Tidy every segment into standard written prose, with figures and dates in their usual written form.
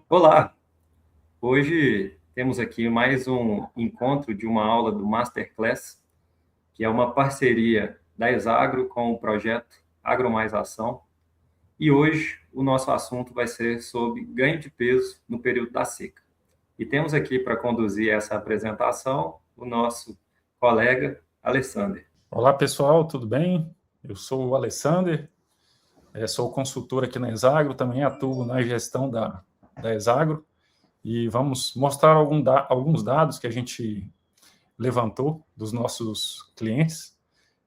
Olá! Hoje temos aqui mais um encontro de uma aula do Masterclass, que é uma parceria da Exagro com o projeto Agro Mais Ação. E hoje o nosso assunto vai ser sobre ganho de peso no período da seca. E temos aqui para conduzir essa apresentação o nosso colega Alessander. Olá pessoal, tudo bem? Eu sou o Alessander, sou consultor aqui na Exagro, também atuo na gestão da Exagro e vamos mostrar alguns dados que a gente levantou dos nossos clientes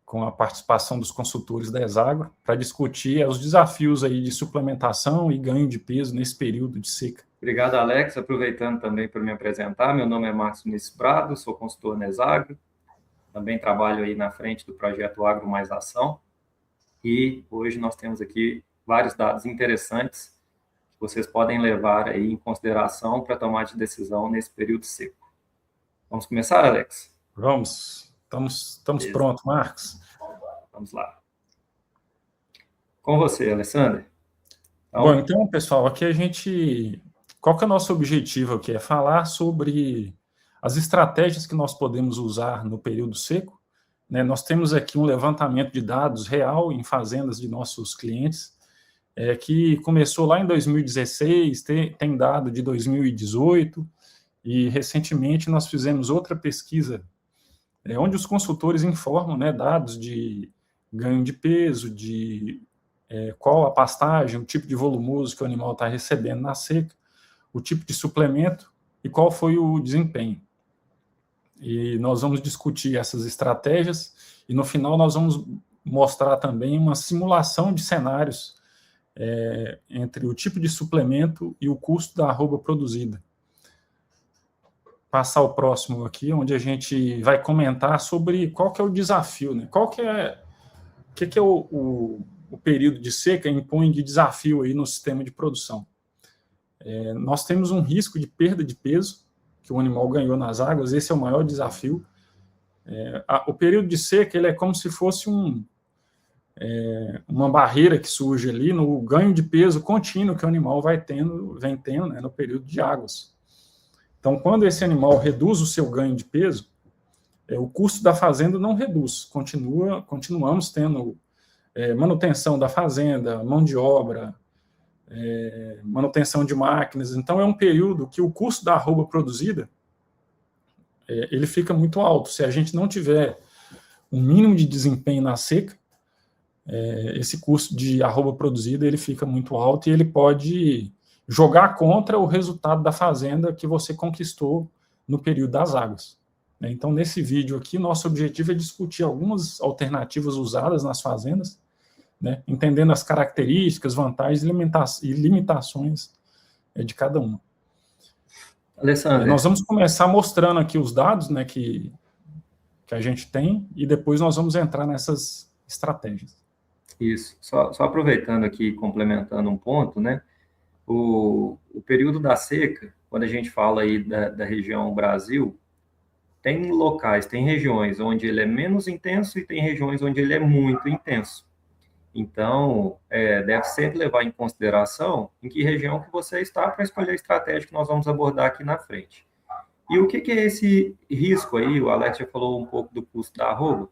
com a participação dos consultores da Exagro para discutir os desafios aí de suplementação e ganho de peso nesse período de seca. Obrigado, Alex. Aproveitando também para me apresentar, meu nome é Marcos Vinícius Prado, sou consultor na Exagro, também trabalho aí na frente do projeto Agro Mais Ação e hoje nós temos aqui vários dados interessantes que vocês podem levar aí em consideração para tomar de decisão nesse período seco. Vamos começar, Alex? Vamos. Estamos prontos, Marcos. Vamos lá. Com você, Alessander. Bom, então, pessoal, aqui qual que é o nosso objetivo aqui? É falar sobre as estratégias que nós podemos usar no período seco. Né? Nós temos aqui um levantamento de dados real em fazendas de nossos clientes, que começou lá em 2016, tem dado de 2018, e recentemente nós fizemos outra pesquisa, onde os consultores informam, né, dados de ganho de peso, de qual a pastagem, o tipo de volumoso que o animal está recebendo na seca, o tipo de suplemento e qual foi o desempenho. E nós vamos discutir essas estratégias e no final nós vamos mostrar também uma simulação de cenários entre o tipo de suplemento e o custo da arroba produzida. Passar o próximo aqui, onde a gente vai comentar sobre qual que é o desafio, né? Qual que é o período de seca impõe de desafio aí no sistema de produção. Nós temos um risco de perda de peso que o animal ganhou nas águas, esse é o maior desafio. O período de seca ele é como se fosse uma barreira que surge ali no ganho de peso contínuo que o animal vem tendo, né, no período de águas. Então, quando esse animal reduz o seu ganho de peso, o custo da fazenda não reduz, continuamos tendo manutenção da fazenda, mão de obra, manutenção de máquinas. Então, é um período que o custo da arroba produzida ele fica muito alto. Se a gente não tiver um mínimo de desempenho na seca, esse custo de arroba produzida ele fica muito alto e ele pode jogar contra o resultado da fazenda que você conquistou no período das águas. Então, nesse vídeo aqui, nosso objetivo é discutir algumas alternativas usadas nas fazendas, né, entendendo as características, vantagens e limitações de cada uma. Alessander, nós vamos começar mostrando aqui os dados, né, que a gente tem e depois nós vamos entrar nessas estratégias. Isso. Só aproveitando aqui, complementando um ponto, né? O período da seca, quando a gente fala aí da região Brasil, tem locais, tem regiões onde ele é menos intenso e tem regiões onde ele é muito intenso. Então, deve sempre levar em consideração em que região que você está para escolher a estratégia que nós vamos abordar aqui na frente. E o que é esse risco aí? O Alex já falou um pouco do custo da arroba.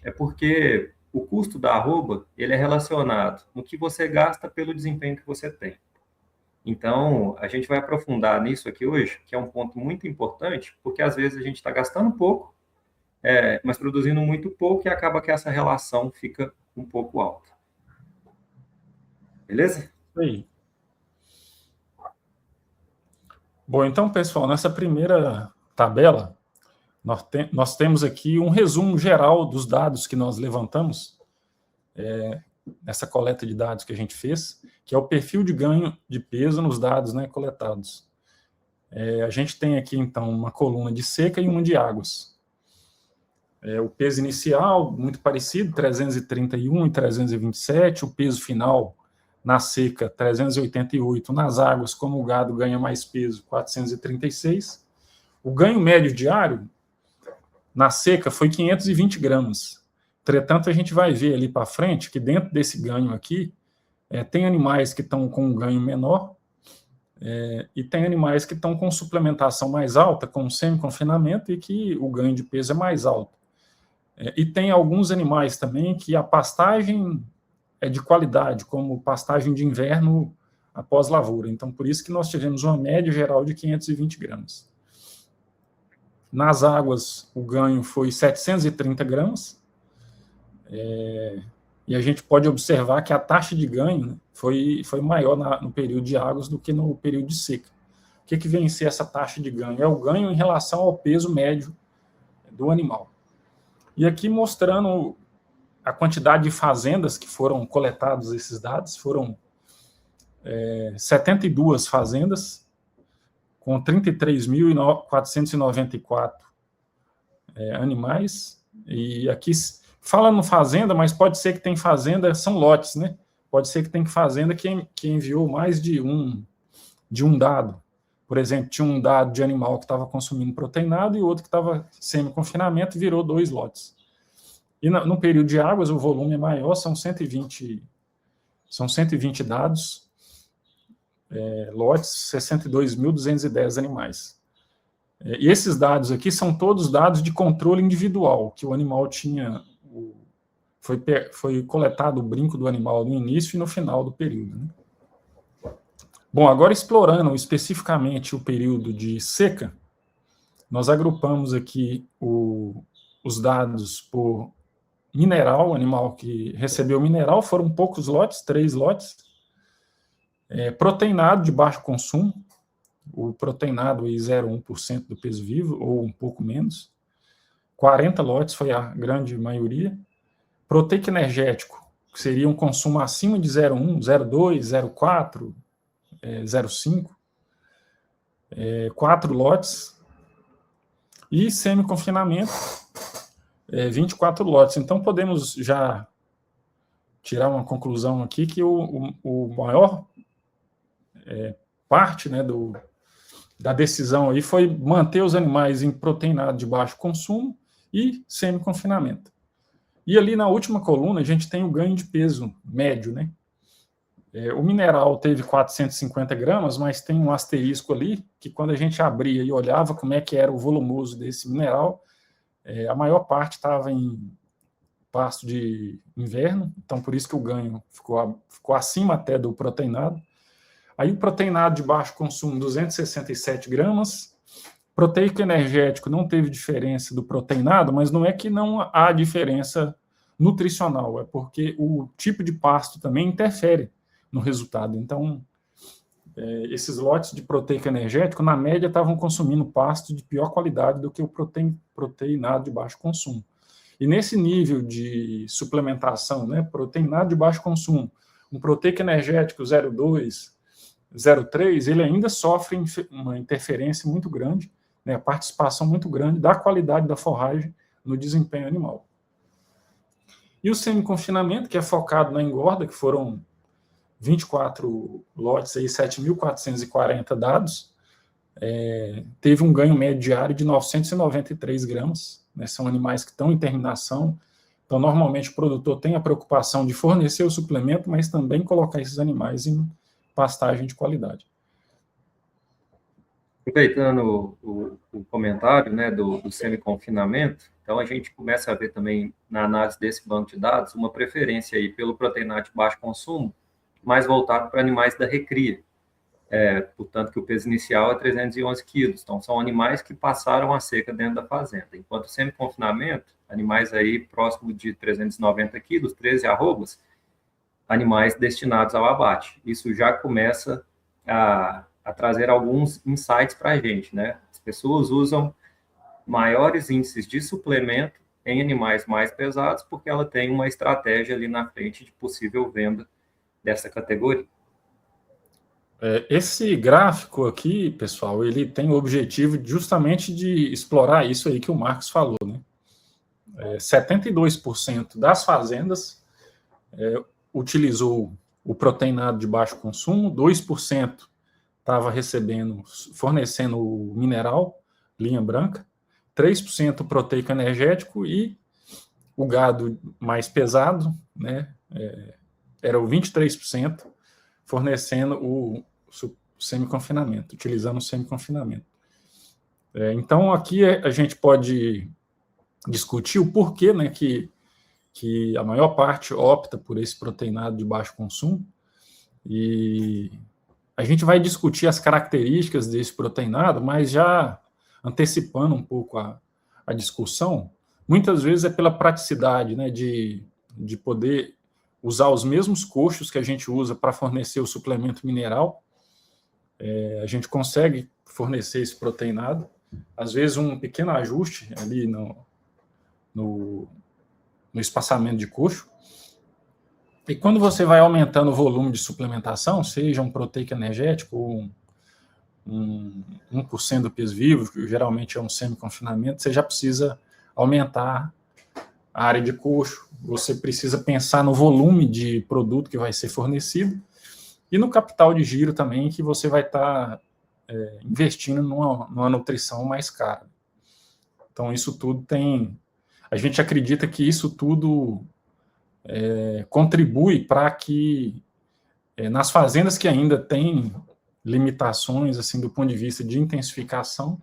É porque o custo da arroba ele é relacionado no que você gasta pelo desempenho que você tem. Então, a gente vai aprofundar nisso aqui hoje, que é um ponto muito importante, porque às vezes a gente está gastando pouco, mas produzindo muito pouco e acaba que essa relação fica um pouco alta. Beleza? Aí. Bom, então, pessoal, nessa primeira tabela, nós temos aqui um resumo geral dos dados que nós levantamos, nessa coleta de dados que a gente fez, que é o perfil de ganho de peso nos dados, né, coletados. A gente tem aqui, então, uma coluna de seca e uma de águas. O peso inicial, muito parecido, 331 e 327, o peso final na seca, 388, nas águas, como o gado ganha mais peso, 436. O ganho médio diário, na seca, foi 520 gramas. Entretanto, a gente vai ver ali para frente que dentro desse ganho aqui, tem animais que estão com um ganho menor, e tem animais que estão com suplementação mais alta, com semi-confinamento, e que o ganho de peso é mais alto. E tem alguns animais também que a pastagem é de qualidade, como pastagem de inverno após lavoura. Então, por isso que nós tivemos uma média geral de 520 gramas. Nas águas, o ganho foi 730 gramas, e a gente pode observar que a taxa de ganho, né, foi maior no período de águas do que no período de seca. O que vem a ser essa taxa de ganho? É o ganho em relação ao peso médio do animal. E aqui mostrando a quantidade de fazendas que foram coletados esses dados, foram 72 fazendas, com 33.494 animais, e aqui fala no fazenda, mas pode ser que tem fazenda, são lotes, né? Pode ser que tem fazenda que enviou mais de um dado. Por exemplo, tinha um dado de animal que estava consumindo proteinado e outro que estava semi-confinamento e virou 2 lotes. E no período de águas, o volume é maior, são 120 dados, lotes, 62.210 animais. E esses dados aqui são todos dados de controle individual, que o animal tinha, foi coletado o brinco do animal no início e no final do período, né? Bom, agora explorando especificamente o período de seca, nós agrupamos aqui os dados por mineral, animal que recebeu mineral, foram poucos lotes, 3 lotes. Proteinado de baixo consumo, o proteinado aí 0,1% do peso vivo, ou um pouco menos. 40 lotes foi a grande maioria. Proteico energético, que seria um consumo acima de 0,1, 0,2, 0,4, 0,5. 4 lotes. E semi-confinamento, 24 lotes. Então, podemos já tirar uma conclusão aqui que o maior parte, né, da decisão aí foi manter os animais em proteinado de baixo consumo e semi-confinamento. E ali na última coluna a gente tem o ganho de peso médio, né? O mineral teve 450 gramas, mas tem um asterisco ali, que quando a gente abria e olhava como é que era o volumoso desse mineral, a maior parte estava em pasto de inverno, então por isso que o ganho ficou acima até do proteinado. Aí o proteinado de baixo consumo, 267 gramas. Proteico energético não teve diferença do proteinado, mas não é que não há diferença nutricional, é porque o tipo de pasto também interfere no resultado. Então, esses lotes de proteico energético, na média, estavam consumindo pasto de pior qualidade do que o proteinado de baixo consumo. E nesse nível de suplementação, né, proteinado de baixo consumo, um proteico energético 0,2, 0,3, ele ainda sofre uma interferência muito grande, né, a participação muito grande da qualidade da forragem no desempenho animal. E o semi-confinamento, que é focado na engorda, que foram 24 lotes, 7.440 dados, teve um ganho médio diário de 993 gramas, né, são animais que estão em terminação, então normalmente o produtor tem a preocupação de fornecer o suplemento, mas também colocar esses animais em pastagem de qualidade. Aproveitando o comentário, né, do semi-confinamento, então a gente começa a ver também na análise desse banco de dados uma preferência aí pelo proteinado de baixo consumo, mais voltado para animais da recria. Portanto, que o peso inicial é 311 quilos. Então, são animais que passaram a seca dentro da fazenda. Enquanto semi-confinamento, animais aí próximo de 390 quilos, 13 arrobas, animais destinados ao abate. Isso já começa a trazer alguns insights para a gente, né? As pessoas usam maiores índices de suplemento em animais mais pesados porque ela tem uma estratégia ali na frente de possível venda dessa categoria. Esse gráfico aqui, pessoal, ele tem o objetivo justamente de explorar isso aí que o Marcos falou, né? 72% das fazendas utilizou o proteinado de baixo consumo, 2% estava fornecendo o mineral, linha branca, 3% proteico energético e o gado mais pesado, né, era o 23%, fornecendo o semi-confinamento, utilizando o semi-confinamento. Então, aqui a gente pode discutir o porquê, né, que a maior parte opta por esse proteinado de baixo consumo, e a gente vai discutir as características desse proteinado, mas já antecipando um pouco a discussão, muitas vezes é pela praticidade, né, de poder usar os mesmos coxos que a gente usa para fornecer o suplemento mineral. A gente consegue fornecer esse proteinado, às vezes um pequeno ajuste ali no espaçamento de coxo. E quando você vai aumentando o volume de suplementação, seja um proteico energético ou 1% do peso vivo, que geralmente é um semi-confinamento, você já precisa aumentar a área de coxo, você precisa pensar no volume de produto que vai ser fornecido e no capital de giro também, que você vai estar investindo numa nutrição mais cara. Então, isso tudo a gente acredita que isso tudo contribui para que nas fazendas que ainda têm limitações assim do ponto de vista de intensificação,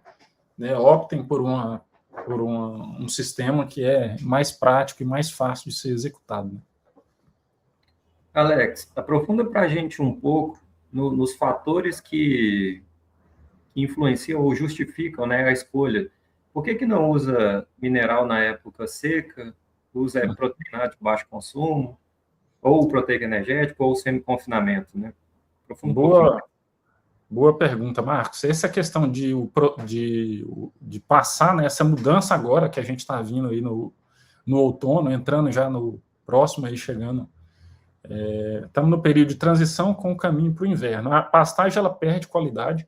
né, optem por um sistema que é mais prático e mais fácil de ser executado. Né? Alex, aprofunda para a gente um pouco nos fatores que influenciam ou justificam, né, a escolha. Por que não usa mineral na época seca, usa proteinado de baixo consumo, ou proteico energético, ou semi-confinamento, né? Boa pergunta, Marcos. Essa questão de passar nessa mudança agora que a gente está vindo aí no outono, entrando já no próximo, aí chegando, estamos no período de transição com o caminho para o inverno. A pastagem ela perde qualidade,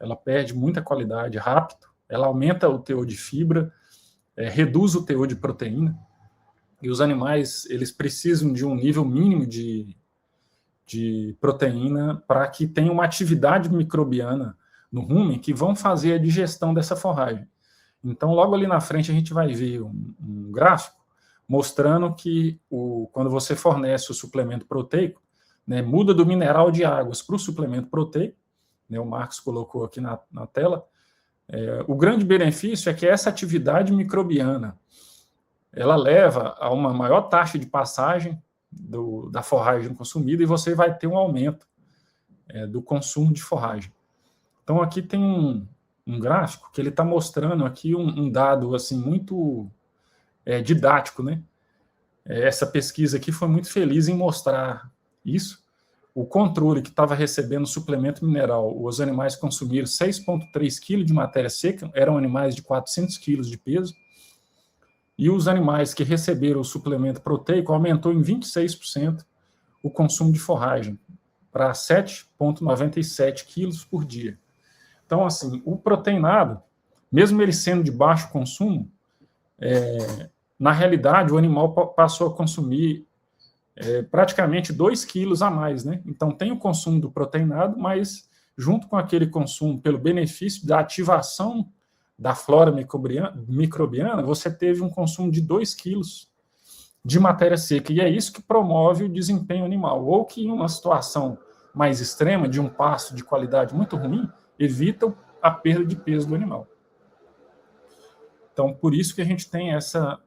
ela perde muita qualidade rápido, ela aumenta o teor de fibra, reduz o teor de proteína, e os animais eles precisam de um nível mínimo de proteína para que tenha uma atividade microbiana no rumen que vão fazer a digestão dessa forragem. Então, logo ali na frente, a gente vai ver um gráfico mostrando que quando você fornece o suplemento proteico, né, muda do mineral de águas para o suplemento proteico, né, o Marcos colocou aqui na tela, o grande benefício é que essa atividade microbiana ela leva a uma maior taxa de passagem da forragem consumida e você vai ter um aumento do consumo de forragem. Então, aqui tem um gráfico que ele está mostrando aqui um dado assim, muito didático, né? Essa pesquisa aqui foi muito feliz em mostrar isso. O controle que estava recebendo suplemento mineral, os animais consumiram 6,3 kg de matéria seca, eram animais de 400 kg de peso, e os animais que receberam o suplemento proteico aumentou em 26% o consumo de forragem, para 7,97 quilos por dia. Então, assim, o proteinado, mesmo ele sendo de baixo consumo, na realidade, o animal passou a consumir praticamente 2 quilos a mais, né? Então, tem o consumo do proteinado, mas junto com aquele consumo, pelo benefício da ativação da flora microbiana, você teve um consumo de 2 quilos de matéria seca, e é isso que promove o desempenho animal, ou que em uma situação mais extrema, de um pasto de qualidade muito ruim, evita a perda de peso do animal. Então, por isso que a gente tem essa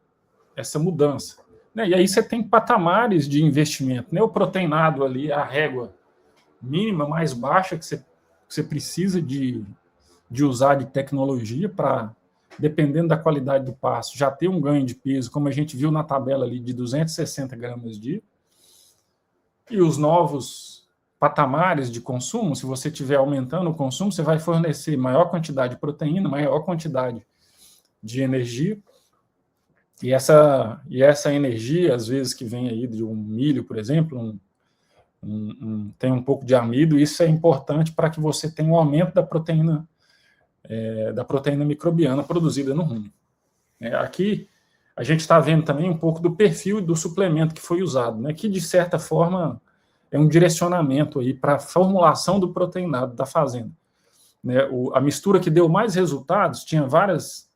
mudança. Né? E aí você tem patamares de investimento, né? O proteinado ali, a régua mínima mais baixa que você precisa de usar de tecnologia para, dependendo da qualidade do pasto, já ter um ganho de peso, como a gente viu na tabela ali, de 260 gramas dia. E os novos patamares de consumo, se você estiver aumentando o consumo, você vai fornecer maior quantidade de proteína, maior quantidade de energia. E essa energia, às vezes, que vem aí de um milho, por exemplo, tem um pouco de amido, isso é importante para que você tenha um aumento da proteína microbiana produzida no rumen. Aqui a gente está vendo também um pouco do perfil do suplemento que foi usado, né, que de certa forma é um direcionamento aí para a formulação do proteinado da fazenda. Né, a mistura que deu mais resultados tinha várias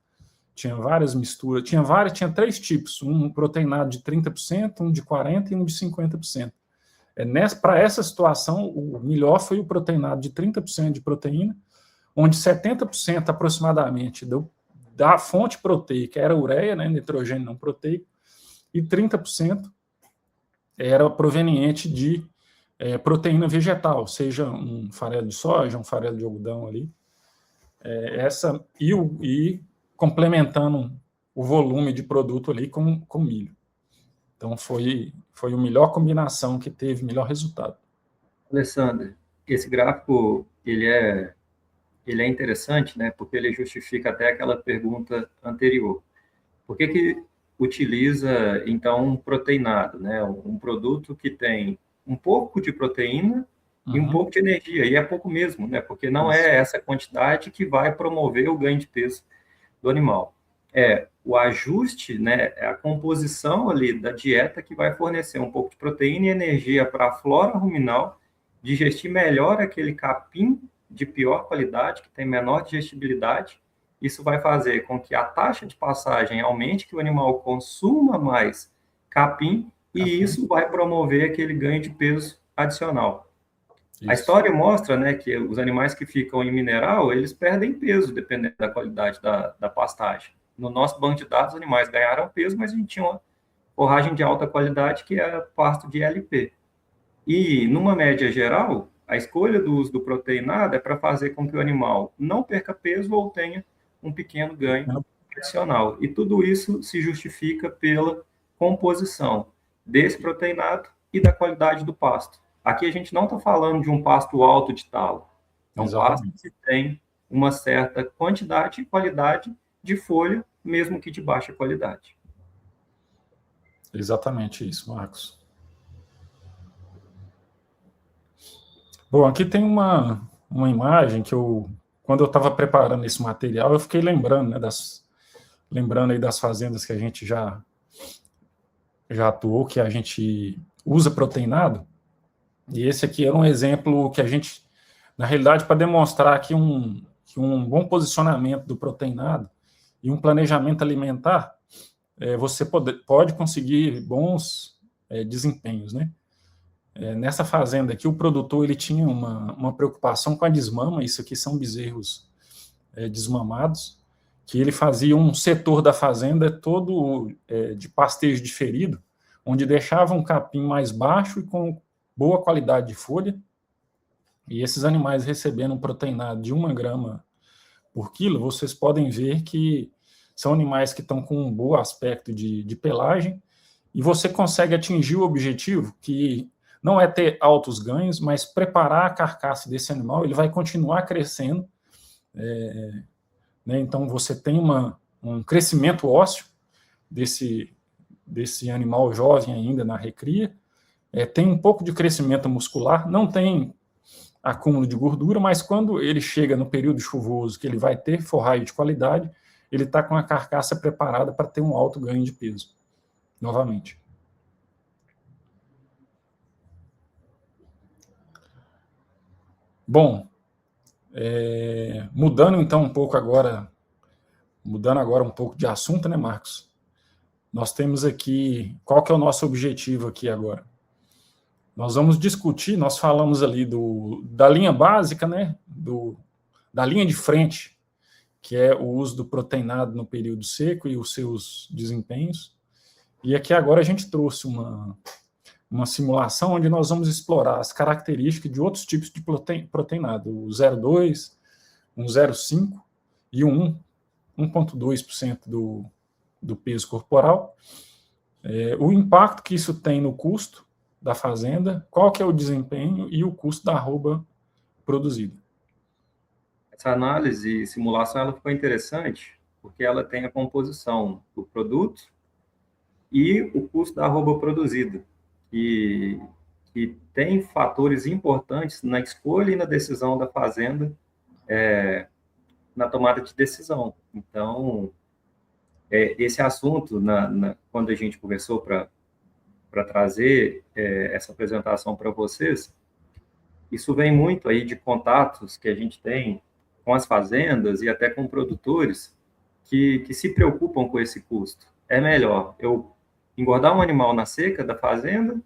tinha várias misturas, tinha 3 tipos, um proteinado de 30%, um de 40% e um de 50%. Para essa situação, o melhor foi o proteinado de 30% de proteína, onde 70% aproximadamente da fonte proteica era ureia, né, nitrogênio não proteico, e 30% era proveniente de proteína vegetal, seja um farelo de soja, um farelo de algodão ali, e complementando o volume de produto ali com milho. Então, foi a melhor combinação que teve melhor resultado. Alessandro, esse gráfico, ele é interessante, né? Porque ele justifica até aquela pergunta anterior. Por que utiliza, então, um proteinado, né? Um produto que tem um pouco de proteína e um pouco de energia, e é pouco mesmo, né? Porque não é essa quantidade que vai promover o ganho de peso do animal. É o ajuste, né? É a composição ali da dieta que vai fornecer um pouco de proteína e energia para a flora ruminal digestir melhor aquele capim de pior qualidade, que tem menor digestibilidade. Isso vai fazer com que a taxa de passagem aumente, que o animal consuma mais capim, e isso vai promover aquele ganho de peso adicional. Isso. A história mostra, né, que os animais que ficam em mineral, eles perdem peso, dependendo da qualidade da pastagem. No nosso banco de dados, os animais ganharam peso, mas a gente tinha uma forragem de alta qualidade, que é pasto de LP. E, numa média geral, a escolha do uso do proteinado é para fazer com que o animal não perca peso ou tenha um pequeno ganho adicional. E tudo isso se justifica pela composição desse proteinado e da qualidade do pasto. Aqui a gente não está falando de um pasto alto de talo. É um pasto que tem uma certa quantidade e qualidade de folha, mesmo que de baixa qualidade. Exatamente isso, Marcos. Bom, aqui tem uma imagem que quando eu estava preparando esse material, eu fiquei lembrando, né, lembrando aí das fazendas que a gente já atuou, que a gente usa proteinado. E esse aqui era um exemplo que a gente, na realidade, para demonstrar que um bom posicionamento do proteinado e um planejamento alimentar, você pode conseguir bons desempenhos, né? Nessa fazenda aqui, o produtor ele tinha uma preocupação com a desmama. Isso aqui são bezerros desmamados, que ele fazia um setor da fazenda todo de pastejo diferido, onde deixava um capim mais baixo e com boa qualidade de folha, e esses animais recebendo um proteinado de 1 grama por quilo, vocês podem ver que são animais que estão com um bom aspecto de pelagem, e você consegue atingir o objetivo, que não é ter altos ganhos, mas preparar a carcaça desse animal. Ele vai continuar crescendo, né? Então você tem um crescimento ósseo desse animal jovem ainda na recria, tem um pouco de crescimento muscular, não tem acúmulo de gordura, mas quando ele chega no período chuvoso, que ele vai ter forragem de qualidade, ele está com a carcaça preparada para ter um alto ganho de peso, novamente. Bom, mudando então um pouco agora, um pouco de assunto, né, Marcos? Nós temos aqui, qual que é o nosso objetivo aqui agora? Nós vamos discutir, nós falamos ali da linha básica, né, da linha de frente, que é o uso do proteinado no período seco e os seus desempenhos. E aqui agora a gente trouxe uma simulação onde nós vamos explorar as características de outros tipos de proteinado, o 0,2, um 0,5 e o 1,2% do peso corporal, o impacto que isso tem no custo da fazenda, qual que é o desempenho e o custo da arroba produzida. Essa análise e simulação ela ficou interessante porque ela tem a composição do produto e o custo da arroba produzida, que tem fatores importantes na escolha e na decisão da fazenda, na tomada de decisão. Então, esse assunto, quando a gente conversou para trazer essa apresentação para vocês, isso vem muito aí de contatos que a gente tem com as fazendas e até com produtores, que se preocupam com esse custo. É melhor eu engordar um animal na seca da fazenda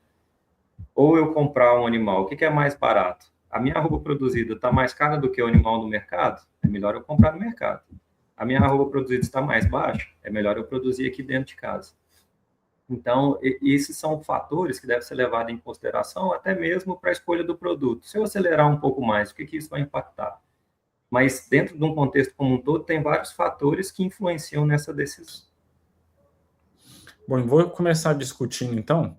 ou eu comprar um animal? O que é mais barato? A minha arroba produzida está mais cara do que o animal no mercado? É melhor eu comprar no mercado. A minha arroba produzida está mais baixa? É melhor eu produzir aqui dentro de casa. Então, esses são fatores que devem ser levados em consideração até mesmo para a escolha do produto. Se eu acelerar um pouco mais, o que isso vai impactar? Mas dentro de um contexto como um todo, tem vários fatores que influenciam nessa decisão. Bom, vou começar discutindo, então,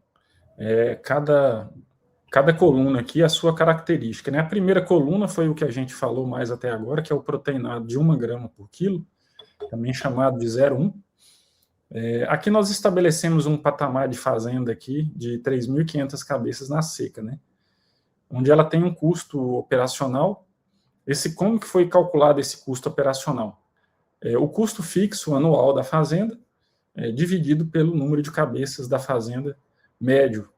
cada coluna aqui a sua característica, né? A primeira coluna foi o que a gente falou mais até agora, que é o proteinado de 1 grama por quilo, também chamado de 0,1. Aqui nós estabelecemos um patamar de fazenda aqui de 3.500 cabeças na seca, né? Onde ela tem um custo operacional. Como que foi calculado esse custo operacional? O custo fixo anual da fazenda dividido pelo número de cabeças da fazenda médio.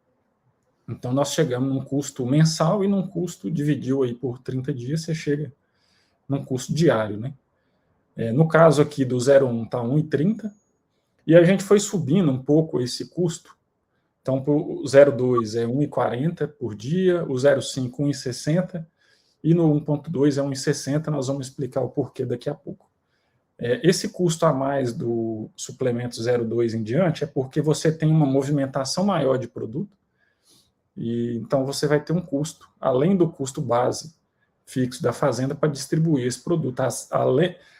Então, nós chegamos num custo mensal e num custo, dividiu aí por 30 dias, você chega num custo diário, né? No caso aqui do 0,1 está 1,30, e a gente foi subindo um pouco esse custo. Então, o 0,2 é 1,40 por dia, o 0,5 1,60, e no 1,2 é 1,60, nós vamos explicar o porquê daqui a pouco. Esse custo a mais do suplemento 0,2 em diante é porque você tem uma movimentação maior de produto, e então você vai ter um custo, além do custo base fixo da fazenda, para distribuir esse produto.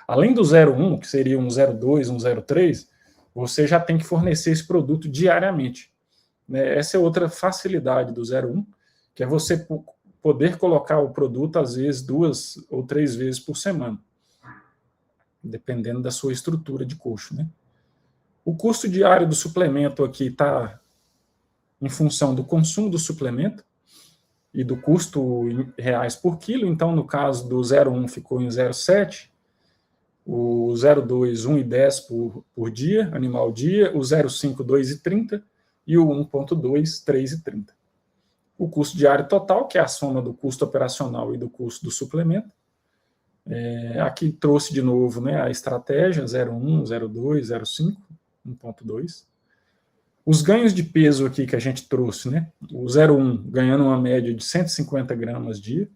Além do 0,1, que seria um 0,2, um 0,3, você já tem que fornecer esse produto diariamente. Essa é outra facilidade do 0,1, que é você poder colocar o produto, às vezes, 2 ou 3 vezes por semana, dependendo da sua estrutura de coxo, né? O custo diário do suplemento aqui está em função do consumo do suplemento e do custo em reais por quilo. Então, no caso do 0,1 ficou em 0,7, o 0,2, 1,10 por dia, animal dia, o 0,5, 2,30 e o 1,2, 3,30. O custo diário total, que é a soma do custo operacional e do custo do suplemento. Aqui trouxe de novo, né, a estratégia 0,1, 0,2, 0,5, 1,2. Os ganhos de peso aqui que a gente trouxe, né? O 0,1 ganhando uma média de 150 gramas dia,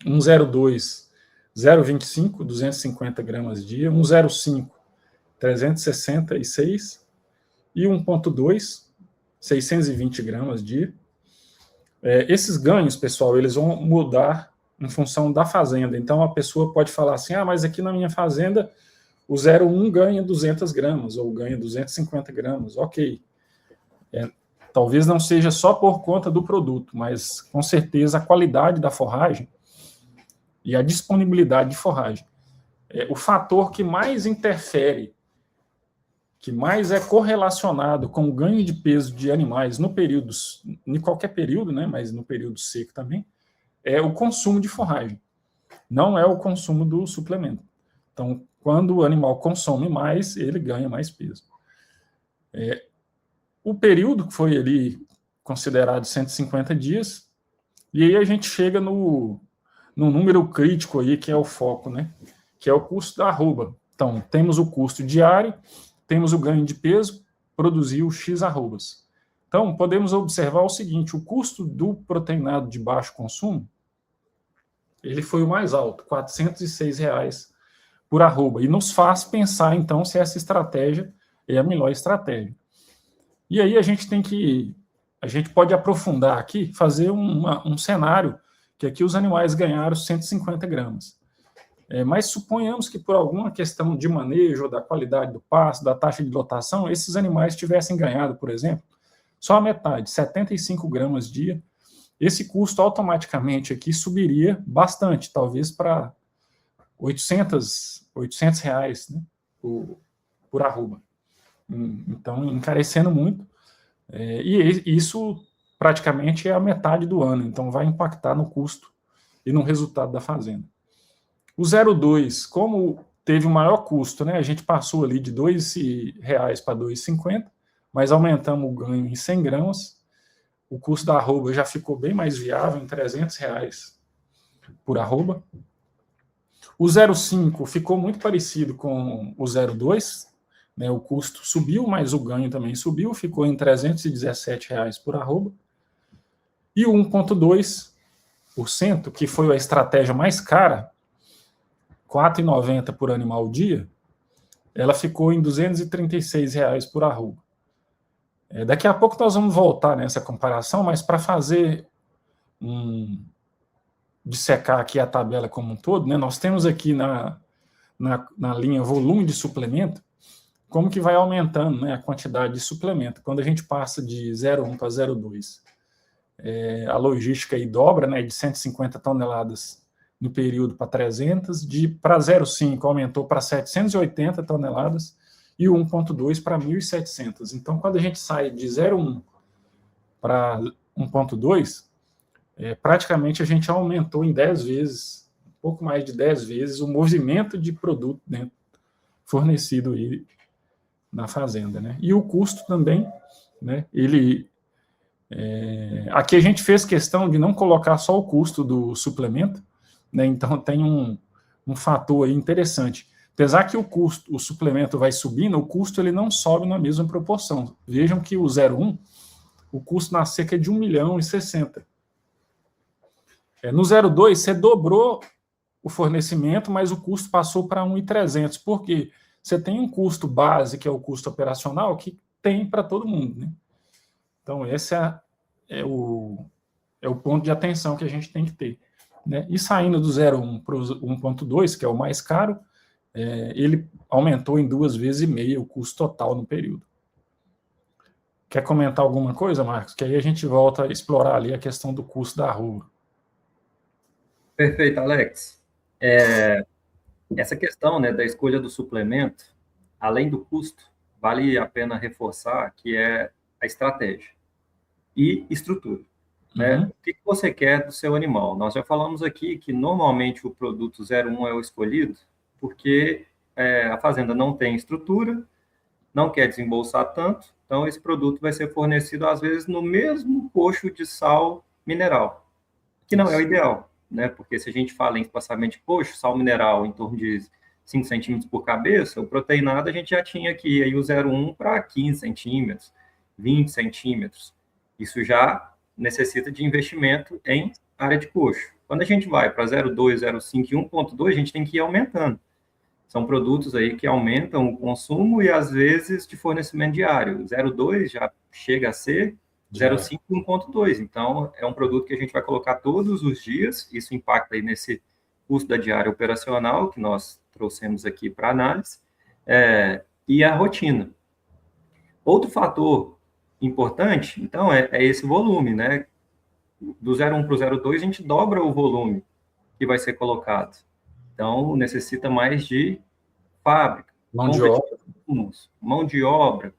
um 0,2, 0,25, 250 gramas dia, um 0,5, 366, e 1,2, 620 gramas dia. Esses ganhos, pessoal, eles vão mudar em função da fazenda. Então, a pessoa pode falar assim, mas aqui na minha fazenda o 0,1 ganha 200 gramas, ou ganha 250 gramas, ok. Talvez não seja só por conta do produto, mas com certeza a qualidade da forragem e a disponibilidade de forragem. O fator que mais interfere, que mais é correlacionado com o ganho de peso de animais no período, em qualquer período, né, mas no período seco também, é o consumo de forragem, não é o consumo do suplemento. Então, quando o animal consome mais, ele ganha mais peso. O período que foi ali considerado 150 dias, e aí a gente chega no número crítico aí, que é o foco, né? Que é o custo da arroba. Então, temos o custo diário, temos o ganho de peso, produziu X arrobas. Então, podemos observar o seguinte, o custo do proteinado de baixo consumo, ele foi o mais alto, R$ 406 por arroba, e nos faz pensar, então, se essa estratégia é a melhor estratégia. E aí a gente pode aprofundar aqui, fazer um cenário, que aqui os animais ganharam 150 gramas. Mas suponhamos que por alguma questão de manejo, da qualidade do pasto, da taxa de lotação, esses animais tivessem ganhado, por exemplo, só a metade, 75 gramas dia, esse custo automaticamente aqui subiria bastante, talvez para R$800, né, por arroba. Então, encarecendo muito. E isso praticamente é a metade do ano, então vai impactar no custo e no resultado da fazenda. O 0,2, como teve o maior custo, né, a gente passou ali de R$2 para R$2,50, mas aumentamos o ganho em 100 gramas, o custo da arroba já ficou bem mais viável, em R$300 por arroba. O 0,5 ficou muito parecido com o 0,2, né? O custo subiu, mas o ganho também subiu, ficou em R$317 por arroba. E o 1,2%, que foi a estratégia mais cara, R$4,90 por animal dia, ela ficou em R$236 por arroba. Daqui a pouco nós vamos voltar nessa comparação, mas para fazer dissecar aqui a tabela como um todo, né, nós temos aqui na linha volume de suplemento, como que vai aumentando, né, a quantidade de suplemento. Quando a gente passa de 0,1 para 0,2, a logística aí dobra, né, de 150 toneladas no período para 300, para 0,5 aumentou para 780 toneladas, e o 1,2 para 1.700. Então, quando a gente sai de 0,1 para 1,2, praticamente a gente aumentou em 10 vezes, um pouco mais de 10 vezes, o movimento de produto, né, fornecido aí na fazenda, né? E o custo também, né? Aqui a gente fez questão de não colocar só o custo do suplemento, né? Então tem um fator aí interessante. Apesar que o suplemento vai subindo, o custo ele não sobe na mesma proporção. Vejam que o 0,1, o custo na seca é de 1.060.000. No 0,2, você dobrou o fornecimento, mas o custo passou para 1.300. Por quê? Você tem um custo base, que é o custo operacional, que tem para todo mundo, né? Então, esse é o ponto de atenção que a gente tem que ter, né? E saindo do 0,1 para o 1,2, que é o mais caro, ele aumentou em 2,5 vezes o custo total no período. Quer comentar alguma coisa, Marcos? Que aí a gente volta a explorar ali a questão do custo da arroba. Perfeito, Alex. Essa questão, né, da escolha do suplemento, além do custo, vale a pena reforçar que é a estratégia e estrutura. Né? Uhum. O que você quer do seu animal? Nós já falamos aqui que normalmente o produto 0,1 é o escolhido porque a fazenda não tem estrutura, não quer desembolsar tanto, então esse produto vai ser fornecido às vezes no mesmo coxo de sal mineral, que não é o ideal, né? Porque se a gente fala em espaçamento de coxo, sal mineral em torno de 5 centímetros por cabeça, o proteinado a gente já tinha aqui aí o 0,1 para 15 centímetros, 20 centímetros. Isso já necessita de investimento em área de coxo. Quando a gente vai para 0,2, 0,5 e 1,2, a gente tem que ir aumentando. São produtos aí que aumentam o consumo e, às vezes, de fornecimento diário. 0,2 já chega a ser 0,5 e 1,2. Então, é um produto que a gente vai colocar todos os dias. Isso impacta aí nesse custo da diária operacional, que nós trouxemos aqui para análise, e a rotina. Outro fator importante, então, é esse volume, né? Do 0,1 para o 0,2, a gente dobra o volume que vai ser colocado. Então, necessita mais de fábrica, mão de obra,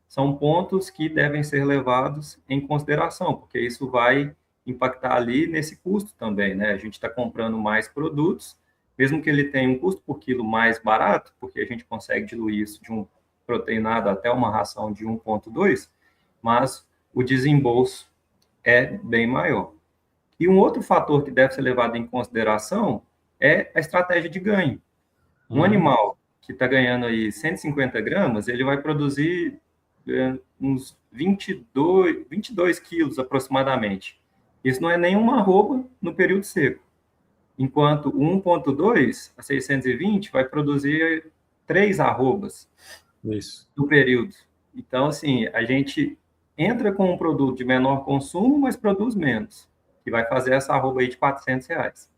são pontos que devem ser levados em consideração, porque isso vai impactar ali nesse custo também, né? A gente está comprando mais produtos, mesmo que ele tenha um custo por quilo mais barato, porque a gente consegue diluir isso de um proteinado até uma ração de 1,2, mas o desembolso é bem maior. E um outro fator que deve ser levado em consideração é a estratégia de ganho. Um animal que está ganhando aí 150 gramas, ele vai produzir uns 22 quilos aproximadamente. Isso não é nenhuma arroba no período seco. Enquanto o 1,2 a 620 vai produzir 3 arrobas no período. Então, assim, a gente entra com um produto de menor consumo, mas produz menos, que vai fazer essa arroba aí de R$400.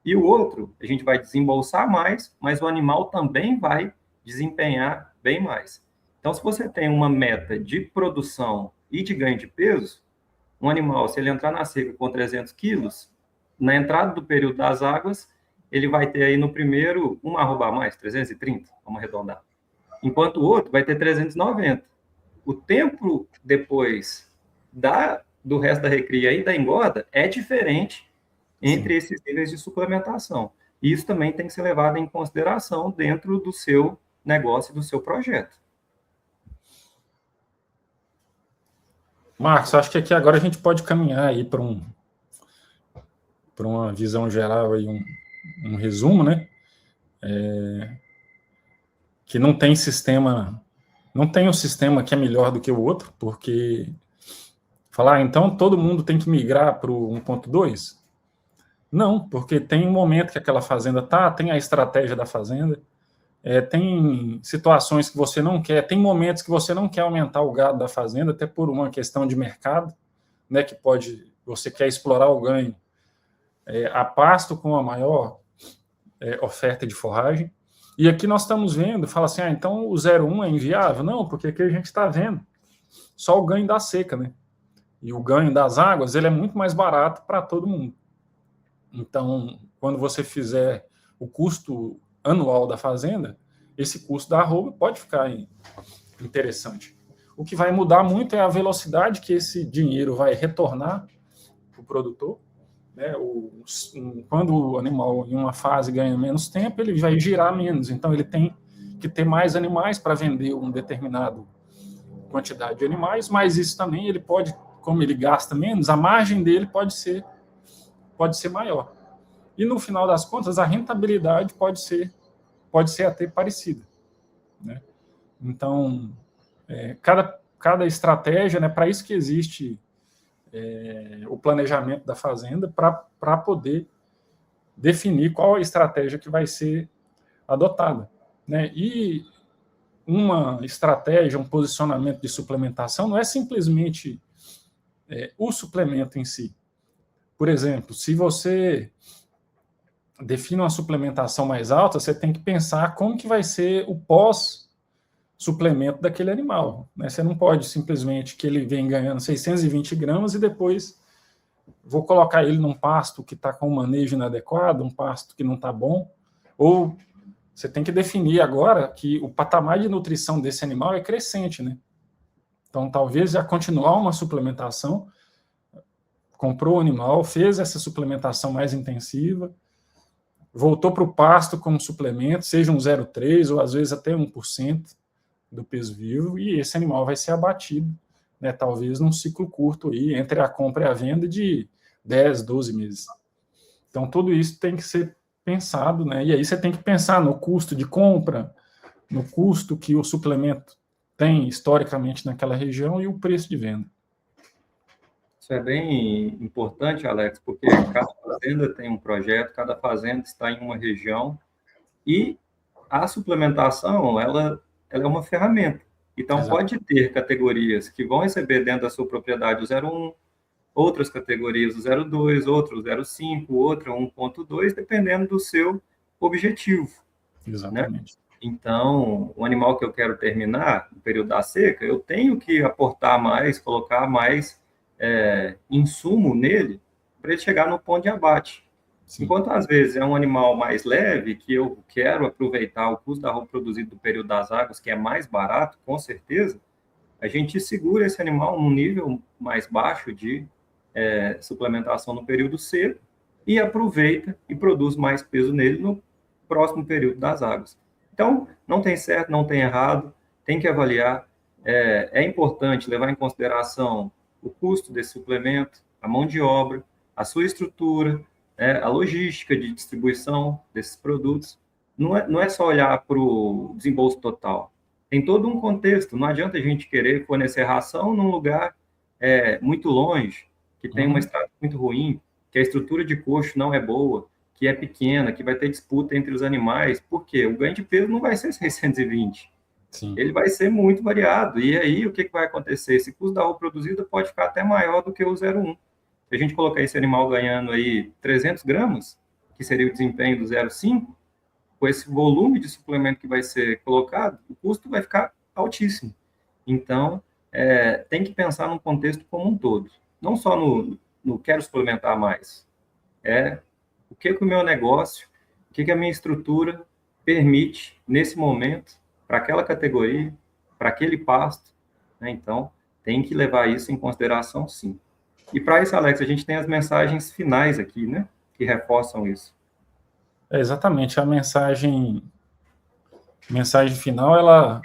E o outro, a gente vai desembolsar mais, mas o animal também vai desempenhar bem mais. Então, se você tem uma meta de produção e de ganho de peso, um animal, se ele entrar na seca com 300 quilos, na entrada do período das águas, ele vai ter aí no primeiro uma arroba a mais, 330, vamos arredondar. Enquanto o outro vai ter 390. O tempo depois do resto da recria e da engorda é diferente entre esses níveis de suplementação. E isso também tem que ser levado em consideração dentro do seu negócio e do seu projeto. Marcos, acho que aqui agora a gente pode caminhar aí para uma visão geral, aí um resumo, né? que não tem sistema, não tem um sistema que é melhor do que o outro, porque falar, então todo mundo tem que migrar para o 1.2? Não, porque tem um momento que aquela fazenda tem a estratégia da fazenda, tem situações que você não quer, tem momentos que você não quer aumentar o gado da fazenda, até por uma questão de mercado, né, que você quer explorar o ganho a pasto com a maior oferta de forragem. E aqui nós estamos vendo, fala assim, então o 0,1 é inviável? Não, porque aqui a gente está vendo só o ganho da seca, né? E o ganho das águas, ele é muito mais barato para todo mundo. Então, quando você fizer o custo anual da fazenda, esse custo da arroba pode ficar interessante. O que vai mudar muito é a velocidade que esse dinheiro vai retornar para o produtor. Né? Quando o animal, em uma fase, ganha menos tempo, ele vai girar menos. Então, ele tem que ter mais animais para vender uma determinada quantidade de animais, mas isso também ele pode, como ele gasta menos, a margem dele pode ser maior. E no final das contas, a rentabilidade pode ser até parecida. Né? Então, cada estratégia, né, para isso que existe o planejamento da fazenda, para poder definir qual a estratégia que vai ser adotada. Né? E uma estratégia, um posicionamento de suplementação não é simplesmente o suplemento em si. Por exemplo, se você define uma suplementação mais alta, você tem que pensar como que vai ser o pós-suplemento daquele animal. Né? Você não pode simplesmente que ele vem ganhando 620 gramas e depois vou colocar ele num pasto que está com um manejo inadequado, um pasto que não está bom, ou você tem que definir agora que o patamar de nutrição desse animal é crescente, né? Então, talvez já continuar uma suplementação, comprou o animal, fez essa suplementação mais intensiva, voltou para o pasto como suplemento, seja um 0,3 ou às vezes até 1% do peso vivo, e esse animal vai ser abatido, né, talvez num ciclo curto aí, entre a compra e a venda de 10, 12 meses. Então, tudo isso tem que ser pensado, né? E aí você tem que pensar no custo de compra, no custo que o suplemento tem historicamente naquela região e o preço de venda. Isso é bem importante, Alex, porque cada fazenda tem um projeto, cada fazenda está em uma região e a suplementação, ela é uma ferramenta. Então, Exato. pode ter categorias que vão receber dentro da sua propriedade o 0,1, outras categorias o 0,2, outro o 0,5, outro 1,2, dependendo do seu objetivo. Exatamente. Né? Então, o animal que eu quero terminar, no período da seca, eu tenho que aportar mais, colocar mais insumo nele para ele chegar no ponto de abate. Sim. Enquanto, às vezes, é um animal mais leve, que eu quero aproveitar o custo da arroba produzido do período das águas, que é mais barato, com certeza, a gente segura esse animal num nível mais baixo de suplementação no período seco e aproveita e produz mais peso nele no próximo período das águas. Então, não tem certo, não tem errado, tem que avaliar. É importante levar em consideração o custo desse suplemento, a mão de obra, a sua estrutura, a logística de distribuição desses produtos. Não é só olhar para o desembolso total. Tem todo um contexto. Não adianta a gente querer fornecer ração num lugar muito longe, que tem uma estrada muito ruim, que a estrutura de coxo não é boa, que é pequena, que vai ter disputa entre os animais. Por quê? O ganho de peso não vai ser 620. Sim. Ele vai ser muito variado. E aí, o que vai acontecer? Esse custo da arroba produzida pode ficar até maior do que o 0,1. Se a gente colocar esse animal ganhando aí 300 gramas, que seria o desempenho do 0,5, com esse volume de suplemento que vai ser colocado, o custo vai ficar altíssimo. Então, tem que pensar no contexto como um todo. Não só no quero suplementar mais. O que o meu negócio, o que a minha estrutura permite nesse momento, para aquela categoria, para aquele pasto. Né? Então, tem que levar isso em consideração, sim. E para isso, Alex, a gente tem as mensagens finais aqui, né? Que reforçam isso. Exatamente. A mensagem final,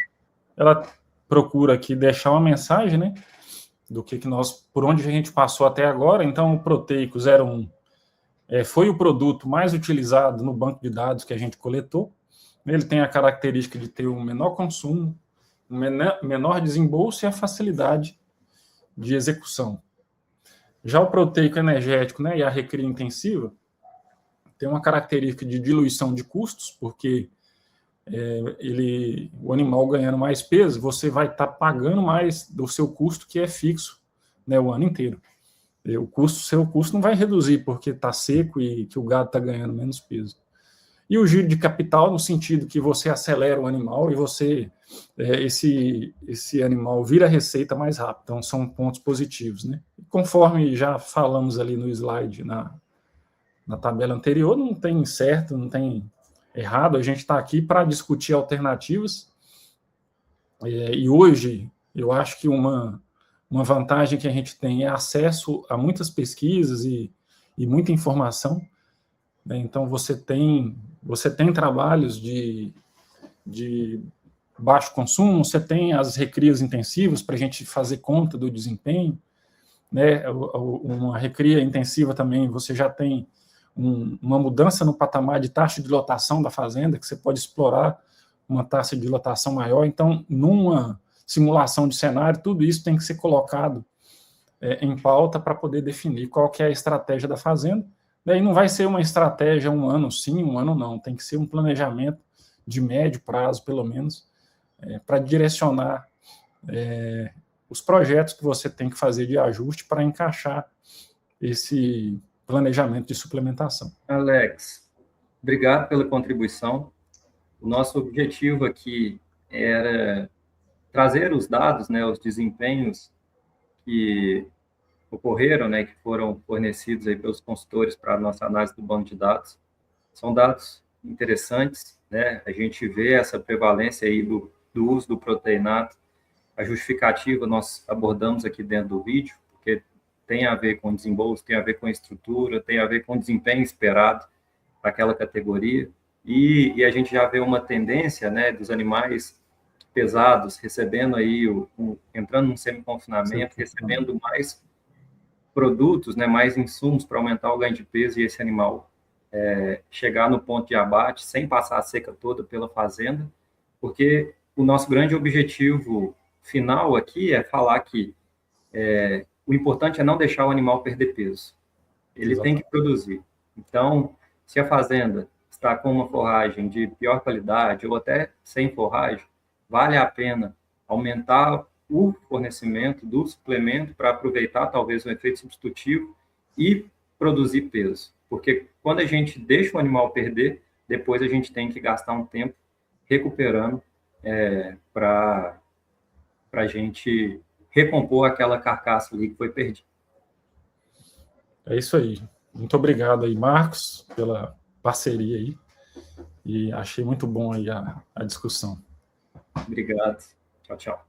ela procura aqui deixar uma mensagem, né? Do que por onde a gente passou até agora. Então, o Proteico 01 foi o produto mais utilizado no banco de dados que a gente coletou. Ele tem a característica de ter um menor consumo, um menor desembolso e a facilidade de execução. Já o proteico energético, né, e a recria intensiva tem uma característica de diluição de custos, porque o animal ganhando mais peso, você vai estar pagando mais do seu custo, que é fixo, né, o ano inteiro. Seu custo não vai reduzir porque está seco e que o gado está ganhando menos peso. E o giro de capital, no sentido que você acelera o animal e esse animal vira receita mais rápido. Então, são pontos positivos, né? Conforme já falamos ali no slide, na tabela anterior, não tem certo, não tem errado. A gente está aqui para discutir alternativas. E hoje, eu acho que uma vantagem que a gente tem é acesso a muitas pesquisas e muita informação. Né? Então, você tem trabalhos de baixo consumo, você tem as recrias intensivas para a gente fazer conta do desempenho, né? Uma recria intensiva também, você já tem uma mudança no patamar de taxa de lotação da fazenda, que você pode explorar uma taxa de lotação maior. Então, numa simulação de cenário, tudo isso tem que ser colocado em pauta para poder definir qual que é a estratégia da fazenda. Daí não vai ser uma estratégia um ano sim, um ano não. Tem que ser um planejamento de médio prazo, pelo menos, para direcionar os projetos que você tem que fazer de ajuste para encaixar esse planejamento de suplementação. Alex, obrigado pela contribuição. O nosso objetivo aqui era trazer os dados, né, os desempenhos que ocorreram, né, que foram fornecidos aí pelos consultores para a nossa análise do banco de dados. São dados interessantes, né? A gente vê essa prevalência aí do uso do proteinato. A justificativa nós abordamos aqui dentro do vídeo, porque tem a ver com desembolso, tem a ver com estrutura, tem a ver com desempenho esperado para aquela categoria. E a gente já vê uma tendência, né, dos animais pesados recebendo aí, entrando num semi-confinamento, recebendo mais produtos, né, mais insumos para aumentar o ganho de peso e esse animal chegar no ponto de abate sem passar a seca toda pela fazenda, porque o nosso grande objetivo final aqui é falar que o importante é não deixar o animal perder peso. Ele tem que produzir. Então, se a fazenda está com uma forragem de pior qualidade ou até sem forragem, vale a pena aumentar o fornecimento do suplemento para aproveitar talvez um efeito substitutivo e produzir peso. Porque quando a gente deixa o animal perder, depois a gente tem que gastar um tempo recuperando para a gente recompor aquela carcaça ali que foi perdida. É isso aí. Muito obrigado aí, Marcos, pela parceria aí. E achei muito bom aí a discussão. Obrigado. Tchau, tchau.